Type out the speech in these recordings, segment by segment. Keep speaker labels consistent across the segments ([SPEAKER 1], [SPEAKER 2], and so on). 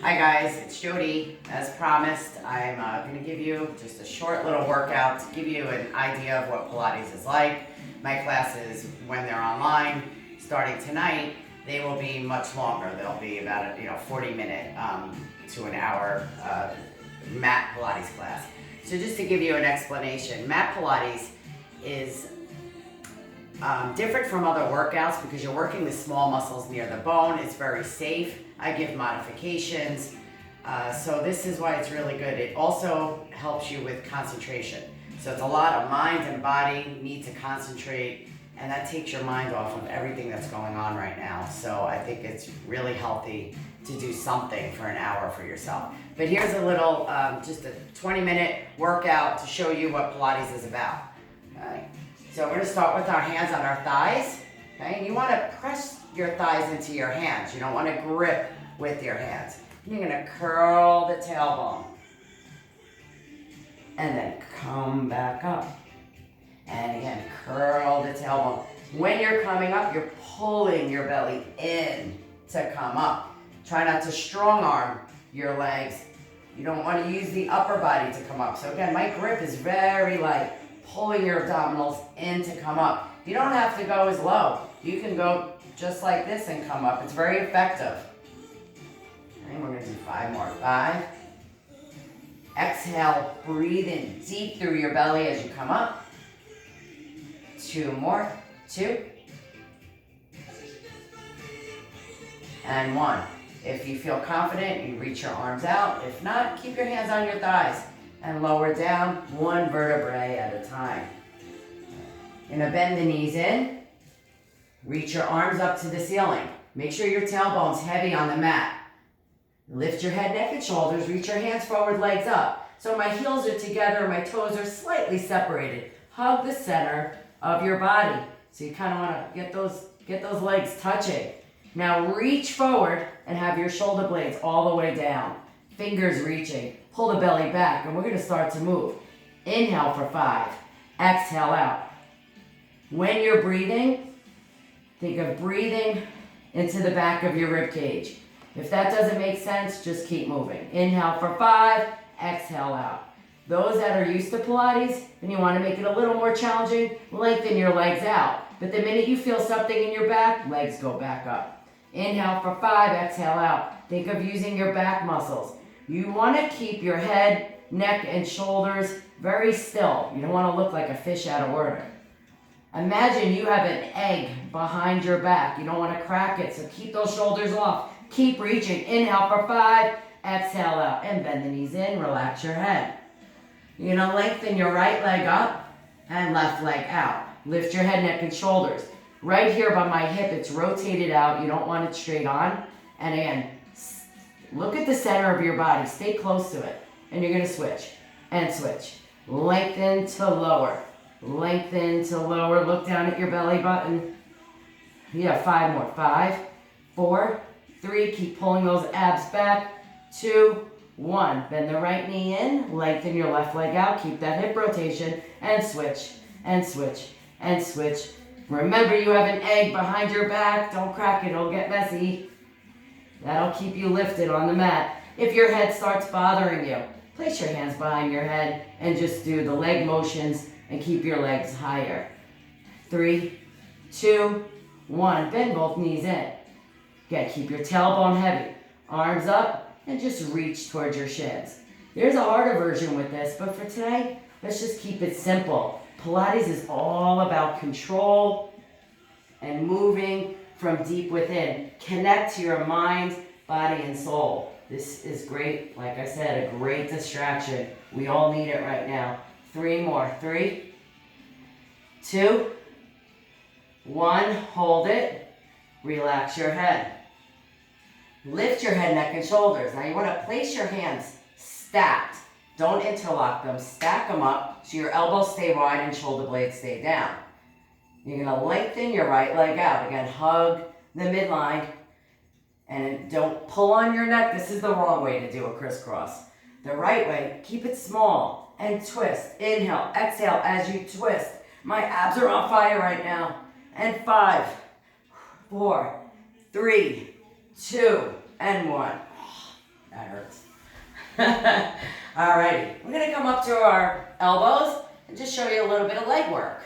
[SPEAKER 1] Hi guys, it's Jodi. As promised, I'm going to give you just a short little workout to give you an idea of what Pilates is like. My classes, when they're online, starting tonight, they will be much longer. They'll be about a 40-minute to an hour mat Pilates class. So just to give you an explanation, mat Pilates is different from other workouts because you're working the small muscles near the bone. It's very safe. I give modifications. So this is why it's really good. It also helps you with concentration. So it's a lot of mind and body need to concentrate, and that takes your mind off of everything that's going on right now. So I think it's really healthy to do something for an hour for yourself. But here's a little, just a 20-minute workout to show you what Pilates is about. Okay. So we're going to start with our hands on our thighs. Okay. You want to press your thighs into your hands. You don't want to grip with your hands. You're going to curl the tailbone. And then come back up. And again, curl the tailbone. When you're coming up, you're pulling your belly in to come up. Try not to strong arm your legs. You don't want to use the upper body to come up. So again, my grip is very light, pulling your abdominals in to come up. You don't have to go as low. You can go just like this and come up. It's very effective. And we're going to do 5 more. 5. Exhale, breathe in deep through your belly as you come up. 2 more. 2. And 1. If you feel confident, you reach your arms out. If not, keep your hands on your thighs and lower down 1 vertebrae at a time. You're going to bend the knees in. Reach your arms up to the ceiling. Make sure your tailbone's heavy on the mat. Lift your head, neck, and shoulders. Reach your hands forward, legs up. So my heels are together, my toes are slightly separated. Hug the center of your body. So you kind of want to get those legs touching. Now reach forward and have your shoulder blades all the way down. Fingers reaching. Pull the belly back, and we're going to start to move. Inhale for 5. Exhale out. When you're breathing, think of breathing into the back of your rib cage. If that doesn't make sense, just keep moving. Inhale for 5, exhale out. Those that are used to Pilates and you want to make it a little more challenging, lengthen your legs out. But the minute you feel something in your back, legs go back up. Inhale for 5, exhale out. Think of using your back muscles. You want to keep your head, neck, and shoulders very still. You don't want to look like a fish out of water. Imagine you have an egg behind your back. You don't want to crack it, so keep those shoulders off. Keep reaching. Inhale for 5, exhale out, and bend the knees in, relax your head. You're going to lengthen your right leg up and left leg out. Lift your head, neck, and shoulders. Right here by my hip, it's rotated out. You don't want it straight on. And again, look at the center of your body. Stay close to it. And you're going to switch and switch. Lengthen to lower. Lengthen to lower. Look down at your belly button. You have 5 more. 5, 4, 3. Keep pulling those abs back. 2, 1. Bend the right knee in. Lengthen your left leg out. Keep that hip rotation. And switch. And switch. And switch. Remember, you have an egg behind your back. Don't crack it. It'll get messy. That'll keep you lifted on the mat. If your head starts bothering you, place your hands behind your head and just do the leg motions and keep your legs higher. 3, 2, 1. Bend both knees in. Again, keep your tailbone heavy. Arms up and just reach towards your shins. There's a harder version with this, but for today, let's just keep it simple. Pilates is all about control and moving from deep within. Connect to your mind, body, and soul. This is great, like I said, a great distraction. We all need it right now. 3 more. 3, 2, 1. Hold it. Relax your head. Lift your head, neck, and shoulders. Now you want to place your hands stacked. Don't interlock them. Stack them up so your elbows stay wide and shoulder blades stay down. You're going to lengthen your right leg out. Again, hug the midline. And don't pull on your neck. This is the wrong way to do a crisscross. The right way, keep it small and twist. Inhale, exhale as you twist. My abs are on fire right now. And 5, 4, 3, 2, and 1. Alrighty, we're gonna come up to our elbows and just show you a little bit of leg work.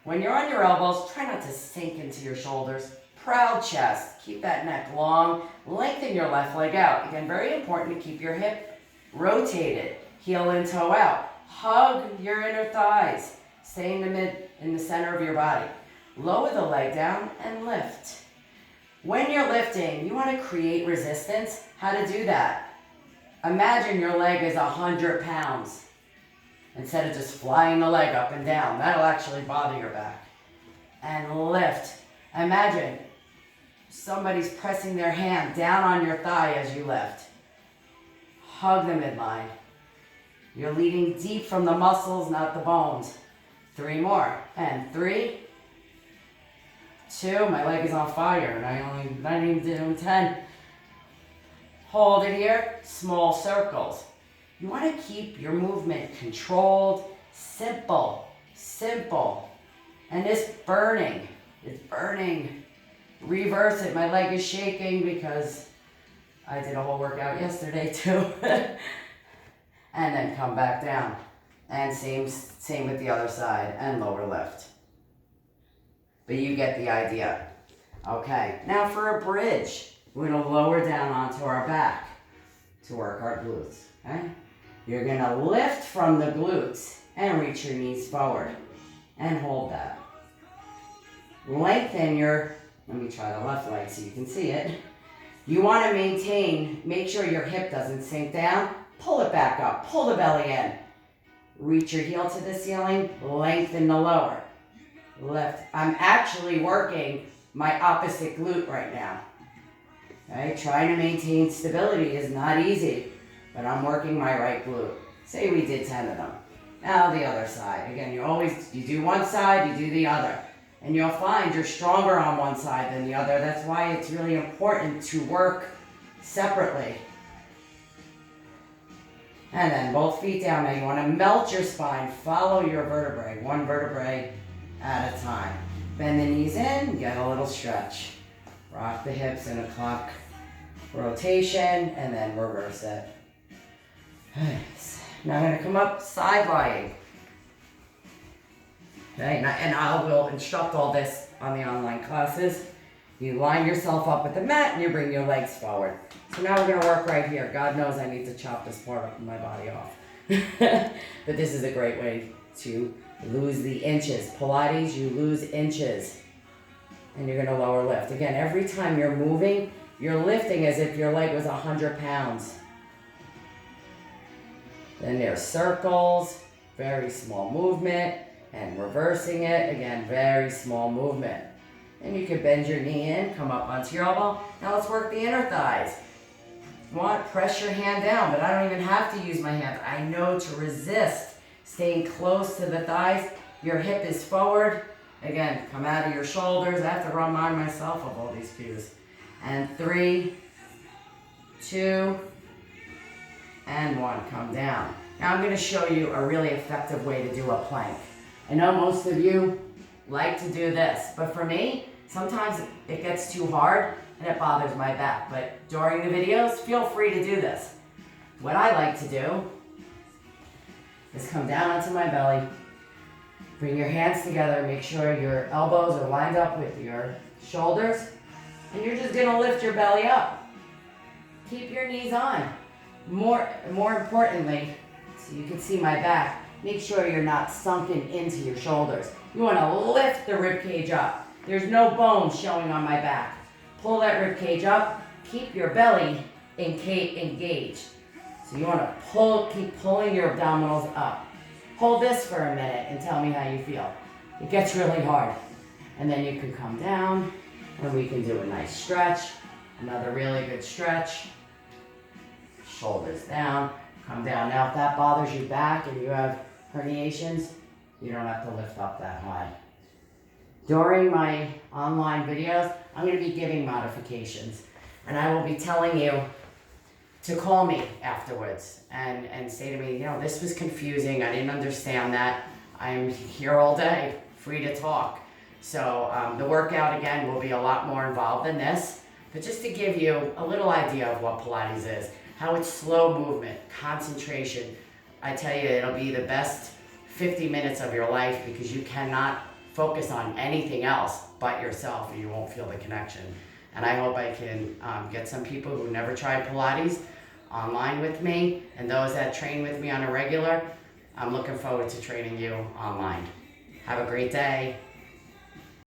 [SPEAKER 1] When you're on your elbows, try not to sink into your shoulders. Proud chest, keep that neck long. Lengthen your left leg out. Again, very important to keep your hip rotated. Heel and toe out. Hug your inner thighs. Stay in the center of your body. Lower the leg down and lift. When you're lifting, you want to create resistance. How to do that? Imagine your leg is 100 pounds. Instead of just flying the leg up and down, that'll actually bother your back. And lift. Imagine somebody's pressing their hand down on your thigh as you lift. Hug the midline. You're leading deep from the muscles, not the bones. 3 more. And 3, 2, my leg is on fire and I didn't even do 10. Hold it here, small circles. You want to keep your movement controlled, simple. And it's burning. Reverse it. My leg is shaking because I did a whole workout yesterday too. And then come back down. And same with the other side and lower lift. But you get the idea. Okay, now for a bridge. We're going to lower down onto our back to work our glutes. Okay? You're going to lift from the glutes and reach your knees forward. And hold that. Lengthen your, let me try the left leg so you can see it. You want to make sure your hip doesn't sink down. Pull it back up. Pull the belly in. Reach your heel to the ceiling. Lengthen the lower. Lift. I'm actually working my opposite glute right now. Okay? Trying to maintain stability is not easy, but I'm working my right glute. Say we did 10 of them. Now the other side. Again, you do one side, you do the other. And you'll find you're stronger on one side than the other. That's why it's really important to work separately. And then both feet down. Now you want to melt your spine. Follow your vertebrae. One vertebrae at a time. Bend the knees in. Get a little stretch. Rock the hips in a clock rotation. And then reverse it. Now I'm going to come up side lying. Okay, and I will instruct all this on the online classes. You line yourself up with the mat and you bring your legs forward. So now we're going to work right here. God knows I need to chop this part of my body off. But this is a great way to lose the inches. Pilates, you lose inches. And you're going to lower lift. Again, every time you're moving, you're lifting as if your leg was 100 pounds. Then there's circles, very small movement. And reversing it, again, very small movement. And you can bend your knee in, come up onto your elbow. Now let's work the inner thighs. Press your hand down, but I don't even have to use my hands. I know to resist staying close to the thighs. Your hip is forward. Again, come out of your shoulders. I have to remind myself of all these cues. And 3, 2, and 1. Come down. Now I'm going to show you a really effective way to do a plank. I know most of you like to do this, but for me, sometimes it gets too hard and it bothers my back. But during the videos, feel free to do this. What I like to do is come down onto my belly, bring your hands together, make sure your elbows are lined up with your shoulders, and you're just gonna lift your belly up. Keep your knees on. More importantly, so you can see my back, make sure you're not sunken into your shoulders. You want to lift the rib cage up. There's no bone showing on my back. Pull that rib cage up. Keep your belly engaged. So you want to keep pulling your abdominals up. Hold this for a minute and tell me how you feel. It gets really hard. And then you can come down and we can do a nice stretch. Another really good stretch. Shoulders down. Come down. Now if that bothers you back and you have herniations, you don't have to lift up that high. During my online videos, I'm going to be giving modifications. And I will be telling you to call me afterwards and say to me, this was confusing. I didn't understand that. I'm here all day, free to talk. So the workout, again, will be a lot more involved than this. But just to give you a little idea of what Pilates is. how it's slow movement, concentration. I tell you, it'll be the best 50 minutes of your life because you cannot focus on anything else but yourself and you won't feel the connection. And I hope I can get some people who never tried Pilates online with me, and those that train with me on a regular, I'm looking forward to training you online. Have a great day.